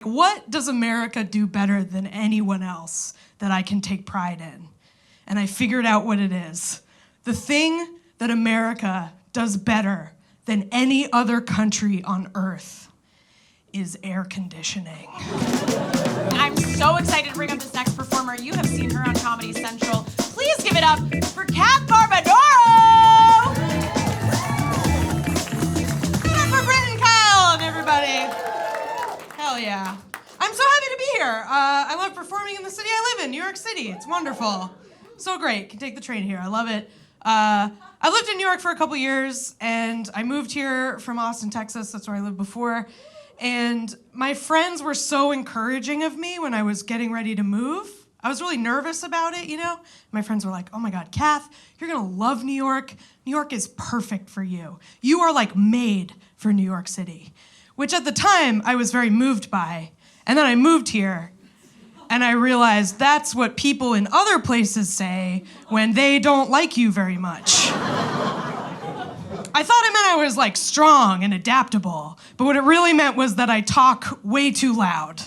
What does America do better than anyone else that I can take pride in? And I figured out what it is. The thing that America does better than any other country on earth is air conditioning. I'm so excited to bring up this next performer. You have seen her on Comedy Central. Please give it up for Kath Barbadoro! Give it up for Brent and Kyle and everybody. Hell yeah. I'm so happy to be here. I love performing in the city I live in, New York City. It's wonderful. So great. Can take the train here. I love it. I lived in New York for a couple years, and I moved here from Austin, Texas. That's where I lived before. And my friends were so encouraging of me when I was getting ready to move. I was really nervous about it, you know? My friends were like, oh my God, Kath, you're gonna love New York. New York is perfect for you. You are like made for New York City, which at the time I was very moved by. And then I moved here, and I realized that's what people in other places say when they don't like you very much. I thought it meant I was like strong and adaptable, but what it really meant was that I talk way too loud,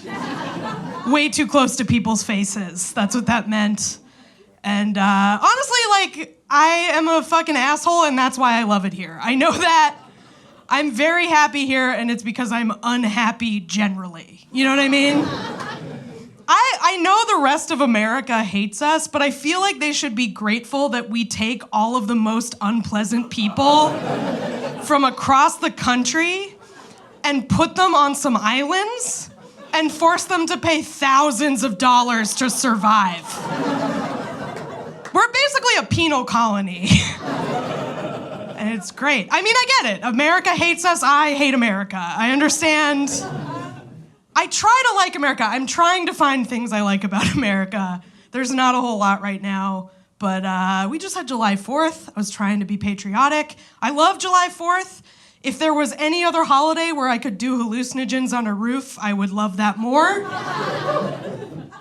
way too close to people's faces. That's what that meant. And honestly, like, I am a fucking asshole, and that's why I love it here. I know that. I'm very happy here, and it's because I'm unhappy generally. You know what I mean? I know the rest of America hates us, but I feel like they should be grateful that we take all of the most unpleasant people from across the country and put them on some islands and force them to pay thousands of dollars to survive. We're basically a penal colony. And it's great. I mean, I get it. America hates us. I hate America. I understand. I try to like America. I'm trying to find things I like about America. There's not a whole lot right now, but we just had July 4th. I was trying to be patriotic. I love July 4th. If there was any other holiday where I could do hallucinogens on a roof, I would love that more.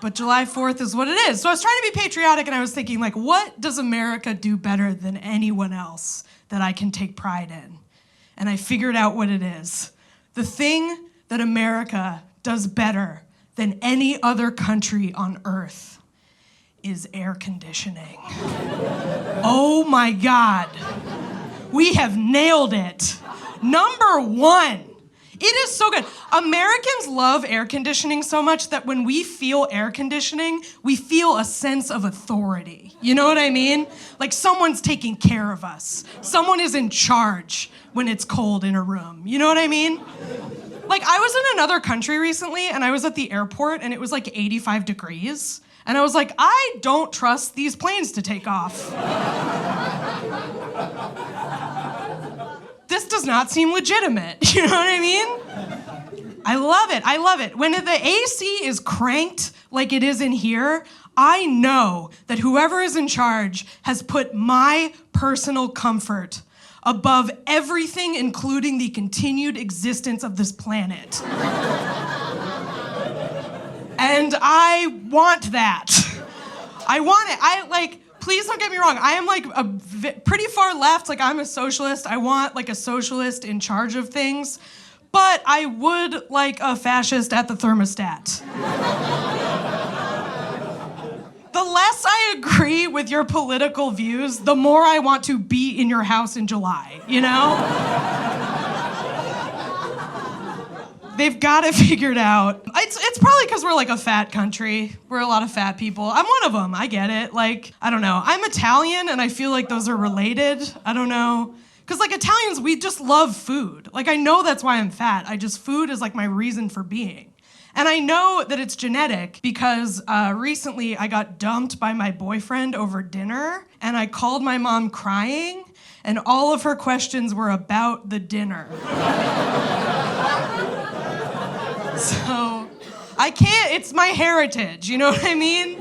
But July 4th is what it is. So I was trying to be patriotic, and I was thinking, like, what does America do better than anyone else that I can take pride in? And I figured out what it is. The thing that America does better than any other country on earth is air conditioning. Oh my God. We have nailed it. Number one. It is so good. Americans love air conditioning so much that when we feel air conditioning, we feel a sense of authority. You know what I mean? Like someone's taking care of us. Someone is in charge when it's cold in a room. You know what I mean? Like, I was in another country recently, and I was at the airport, and it was like 85 degrees. And I was like, I don't trust these planes to take off. This does not seem legitimate. You know what I mean? I love it. I love it. When the AC is cranked like it is in here, I know that whoever is in charge has put my personal comfort above everything, including the continued existence of this planet. And I want that. I want it. Please don't get me wrong. I am like pretty far left. Like, I'm a socialist. I want like a socialist in charge of things. But I would like a fascist at the thermostat. The less I agree with your political views, the more I want to be in your house in July, you know? They've got it figured out. It's probably because we're like a fat country. We're a lot of fat people. I'm one of them. I get it. Like, I don't know. I'm Italian, and I feel like those are related. I don't know. Because like Italians, we just love food. Like, I know that's why I'm fat. Food is like my reason for being. And I know that it's genetic because recently I got dumped by my boyfriend over dinner, and I called my mom crying, and all of her questions were about the dinner. So I can't, it's my heritage, you know what I mean?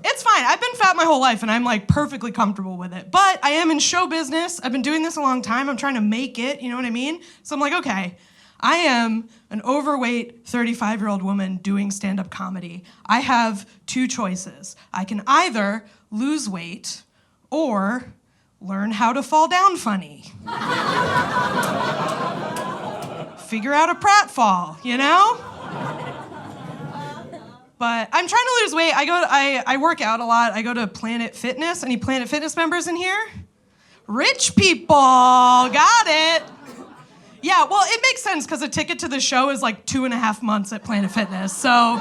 It's fine. I've been fat my whole life, and I'm like perfectly comfortable with it. But I am in show business. I've been doing this a long time. I'm trying to make it, you know what I mean? So I'm like, okay. I am an overweight 35-year-old woman doing stand-up comedy. I have two choices. I can either lose weight or learn how to fall down funny. Figure out a pratfall, you know? But I'm trying to lose weight. I work out a lot. I go to Planet Fitness. Any Planet Fitness members in here? Rich people, got it. Yeah, well, it makes sense because a ticket to the show is like 2.5 months at Planet Fitness, so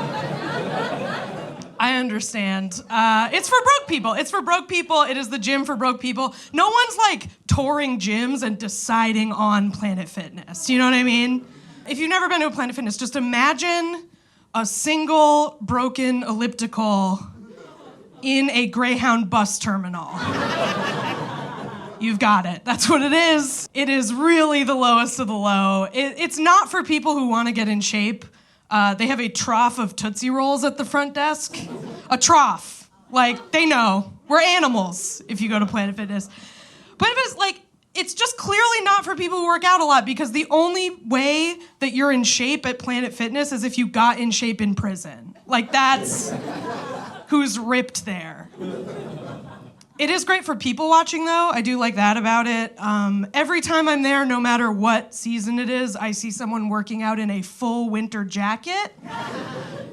I understand. It's for broke people. It's for broke people. It is the gym for broke people. No one's like touring gyms and deciding on Planet Fitness. You know what I mean? If you've never been to a Planet Fitness, just imagine a single broken elliptical in a Greyhound bus terminal. You've got it. That's what it is. It is really the lowest of the low. It's not for people who want to get in shape. They have a trough of Tootsie Rolls at the front desk. A trough. Like, they know. We're animals if you go to Planet Fitness. But it's just clearly not for people who work out a lot, because the only way that you're in shape at Planet Fitness is if you got in shape in prison. Like, that's who's ripped there. It is great for people watching, though. I do like that about it. Every time I'm there, no matter what season it is, I see someone working out in a full winter jacket.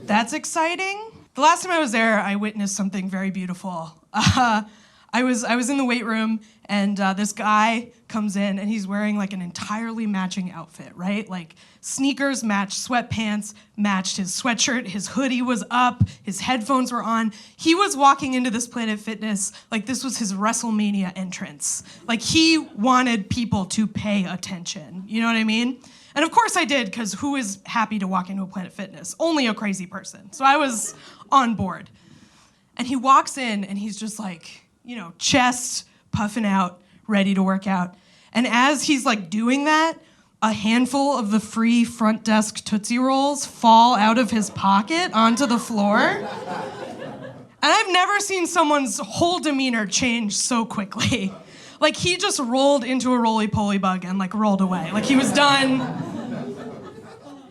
That's exciting. The last time I was there, I witnessed something very beautiful. I was in the weight room, and this guy comes in, and he's wearing like an entirely matching outfit, right? Like sneakers matched sweatpants, matched his sweatshirt, his hoodie was up, his headphones were on. He was walking into this Planet Fitness like this was his WrestleMania entrance. Like he wanted people to pay attention, you know what I mean? And of course I did, because who is happy to walk into a Planet Fitness? Only a crazy person. So I was on board. And he walks in, and he's just like, you know, chest puffing out, ready to work out. And as he's like doing that, a handful of the free front desk Tootsie Rolls fall out of his pocket onto the floor. And I've never seen someone's whole demeanor change so quickly. Like he just rolled into a roly-poly bug and like rolled away. Like he was done.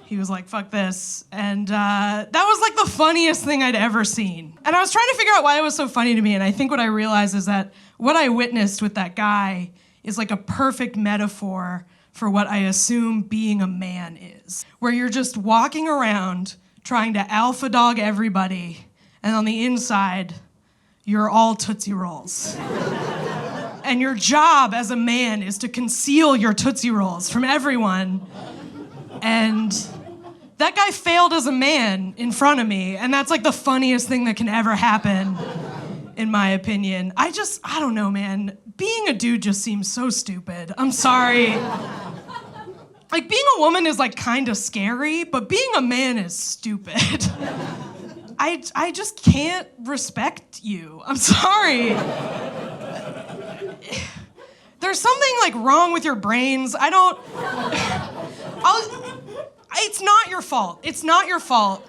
He was like, fuck this. And that was like the funniest thing I'd ever seen. And I was trying to figure out why it was so funny to me. And I think what I realized is that what I witnessed with that guy is like a perfect metaphor for what I assume being a man is. Where you're just walking around trying to alpha dog everybody. And on the inside, you're all Tootsie Rolls. And your job as a man is to conceal your Tootsie Rolls from everyone. And that guy failed as a man in front of me, and that's like the funniest thing that can ever happen, in my opinion. I don't know, man. Being a dude just seems so stupid. I'm sorry. Like, being a woman is like kind of scary, but being a man is stupid. I just can't respect you. I'm sorry. There's something like wrong with your brains. It's not your fault. It's not your fault.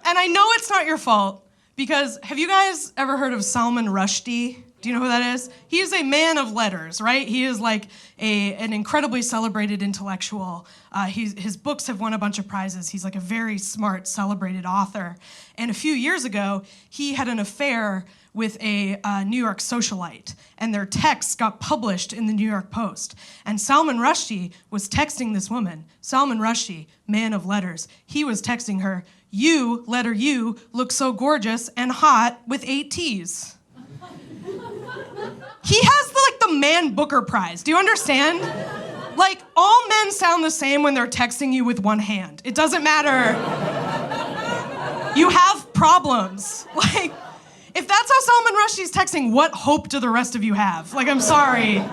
And I know it's not your fault because have you guys ever heard of Salman Rushdie? Do you know who that is? He is a man of letters, right? He is like an incredibly celebrated intellectual. His books have won a bunch of prizes. He's like a very smart, celebrated author. And a few years ago, he had an affair with a New York socialite, and their texts got published in the New York Post. And Salman Rushdie was texting this woman. Salman Rushdie, man of letters, he was texting her, "You, letter U, look so gorgeous and hot with 8 T's." He has the Man Booker Prize. Do you understand? Like, all men sound the same when they're texting you with one hand. It doesn't matter. You have problems. Like, if that's how Salman Rushdie's texting, what hope do the rest of you have? Like, I'm sorry.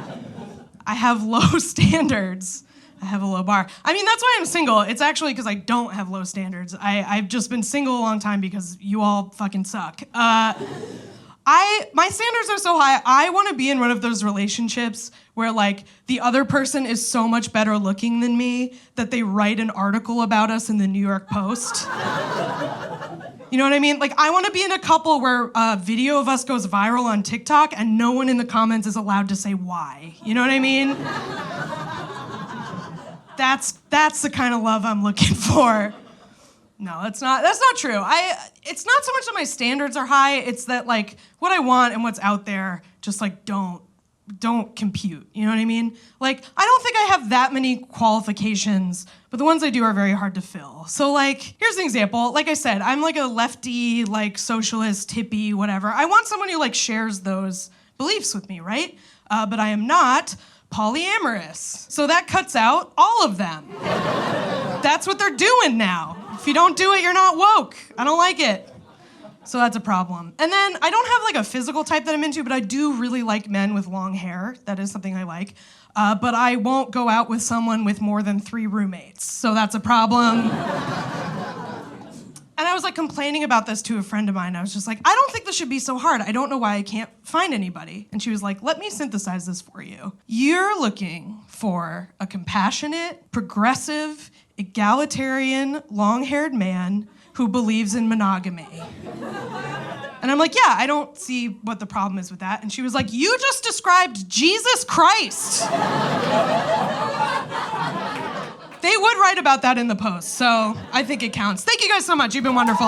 I have low standards. I have a low bar. I mean, that's why I'm single. It's actually because I don't have low standards. I've just been single a long time because you all fucking suck. My standards are so high, I want to be in one of those relationships where, like, the other person is so much better looking than me that they write an article about us in the New York Post. You know what I mean? Like, I want to be in a couple where a video of us goes viral on TikTok and no one in the comments is allowed to say why. You know what I mean? That's the kind of love I'm looking for. No, that's not true. It's not so much that my standards are high, it's that, like, what I want and what's out there just, like, don't don't compute. You know what I mean? Like, I don't think I have that many qualifications, but the ones I do are very hard to fill. So like, here's an example. Like I said, I'm like a lefty, like socialist, hippie, whatever. I want someone who like shares those beliefs with me, right? But I am not polyamorous. So that cuts out all of them. That's what they're doing now. If you don't do it, you're not woke. I don't like it. So that's a problem. And then I don't have like a physical type that I'm into, but I do really like men with long hair. That is something I like. But I won't go out with someone with more than 3 roommates. So that's a problem. And I was like complaining about this to a friend of mine. I was just like, I don't think this should be so hard. I don't know why I can't find anybody. And she was like, let me synthesize this for you. You're looking for a compassionate, progressive, egalitarian, long-haired man who believes in monogamy. And I'm like, yeah, I don't see what the problem is with that. And she was like, you just described Jesus Christ. They would write about that in the post, so I think it counts. Thank you guys so much. You've been wonderful.